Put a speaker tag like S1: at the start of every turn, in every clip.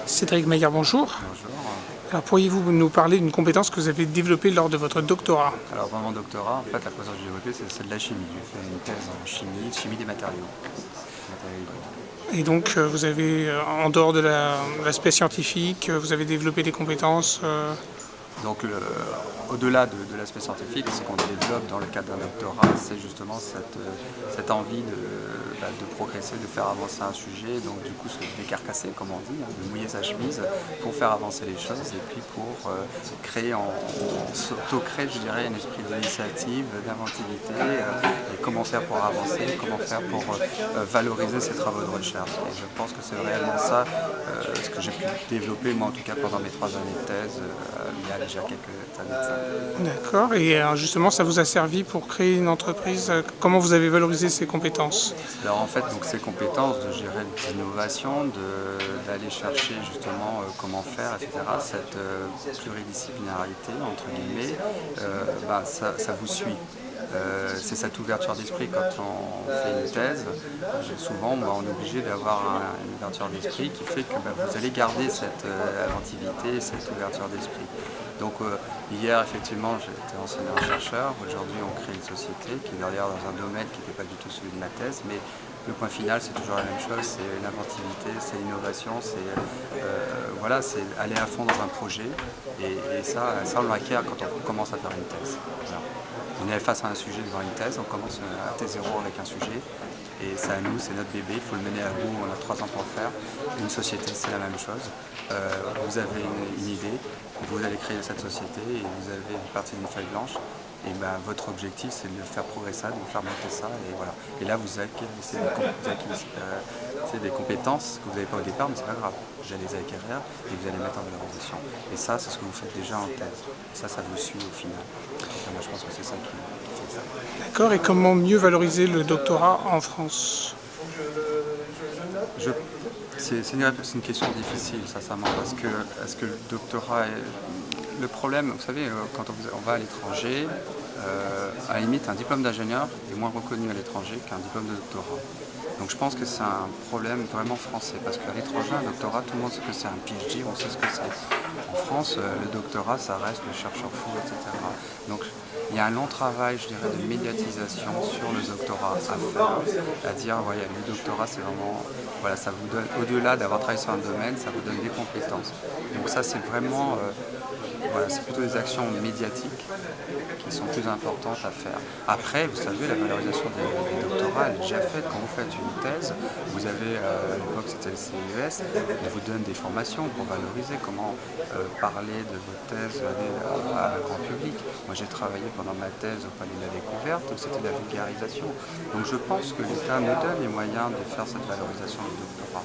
S1: Cédric Maillard, bonjour.
S2: Bonjour.
S1: Alors pourriez-vous nous parler d'une compétence que vous avez développée lors de votre doctorat?
S2: Alors dans mon doctorat, en fait, la compétence que j'ai développée, c'est de la chimie. J'ai fait une thèse en chimie des matériaux hybrides.
S1: Et donc vous avez, en dehors de l'aspect scientifique, vous avez développé des compétences
S2: Donc au-delà de l'aspect scientifique, ce qu'on développe dans le cadre d'un doctorat, c'est justement cette envie de progresser, de faire avancer un sujet, donc du coup se décarcasser, comme on dit, de mouiller sa chemise pour faire avancer les choses et puis pour créer, on s'auto-crée, je dirais, un esprit d'initiative, d'inventivité, et comment faire pour avancer, comment faire pour valoriser ses travaux de recherche. Et je pense que c'est réellement ça ce que j'ai pu développer, moi en tout cas pendant mes 3 années de thèse, il y a déjà quelques années de ça.
S1: D'accord. Et justement, ça vous a servi pour créer une entreprise. Comment vous avez valorisé ces compétences?
S2: Alors en fait, donc ces compétences de gérer l'innovation, d'aller chercher justement comment faire, etc., cette pluridisciplinarité, entre guillemets, ça vous suit. C'est cette ouverture d'esprit quand on fait une thèse. Souvent, on est obligé d'avoir une ouverture d'esprit qui fait que vous allez garder cette inventivité, cette ouverture d'esprit. Donc hier, effectivement, j'étais enseignant-chercheur. Aujourd'hui, on crée une société qui est d'ailleurs dans un domaine qui n'était pas du tout celui de ma thèse, mais le point final, c'est toujours la même chose, c'est l'inventivité, c'est l'innovation, voilà, c'est aller à fond dans un projet. Et ça, on l'acquiert quand on commence à faire une thèse. Voilà. On est face à un sujet devant une thèse, on commence à T0 avec un sujet, et c'est à nous, c'est notre bébé, il faut le mener à bout, on a 3 ans pour le faire. Une société, c'est la même chose. Vous avez une idée, vous allez créer cette société, et vous avez une partie d'une feuille blanche, et votre objectif, c'est de faire progresser ça, de faire monter ça, et voilà. Et là, vous acquérez des compétences que vous n'avez pas au départ, mais c'est pas grave. Vous allez les acquérir, et vous allez mettre en valorisation. Et ça, c'est ce que vous faites déjà en thèse. Et ça vous suit au final. Enfin, moi, je pense que c'est ça qui fait ça.
S1: D'accord. Et comment mieux valoriser le doctorat en France?
S2: C'est une question difficile, sincèrement, parce que est-ce que le doctorat est... Le problème, vous savez, quand on va à l'étranger, à la limite, un diplôme d'ingénieur est moins reconnu à l'étranger qu'un diplôme de doctorat. Donc je pense que c'est un problème vraiment français, parce qu'à l'étranger, un doctorat, tout le monde sait que c'est un PhD, on sait ce que c'est. En France, le doctorat, ça reste le chercheur fou, etc. Donc il y a un long travail, je dirais, de médiatisation sur le doctorat à faire, à dire, voilà, le doctorat, c'est vraiment, voilà, ça vous donne, au-delà d'avoir travaillé sur un domaine, ça vous donne des compétences. Donc ça, c'est vraiment, voilà, c'est plutôt des actions médiatiques qui sont plus importantes à faire. Après, vous savez, la valorisation des doctorats, elle est déjà faite. Quand vous faites une thèse, vous avez, à l'époque c'était le CES, on vous donne des formations pour valoriser comment parler de votre thèse à un grand public. Moi j'ai travaillé pendant ma thèse au Palais de la Découverte, c'était de la vulgarisation. Donc je pense que l'État nous donne les moyens de faire cette valorisation du doctorat.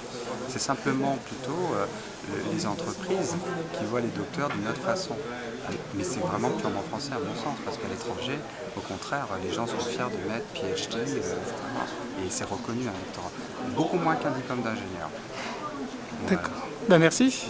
S2: C'est simplement plutôt les entreprises qui voient les docteurs d'une autre façon. Mais c'est vraiment purement français à mon sens, parce qu'à l'étranger, au contraire, les gens sont fiers de mettre PhD, etc. Et c'est reconnu un doctorat. Beaucoup moins qu'un diplôme d'ingénieur. Voilà.
S1: D'accord. Ben merci.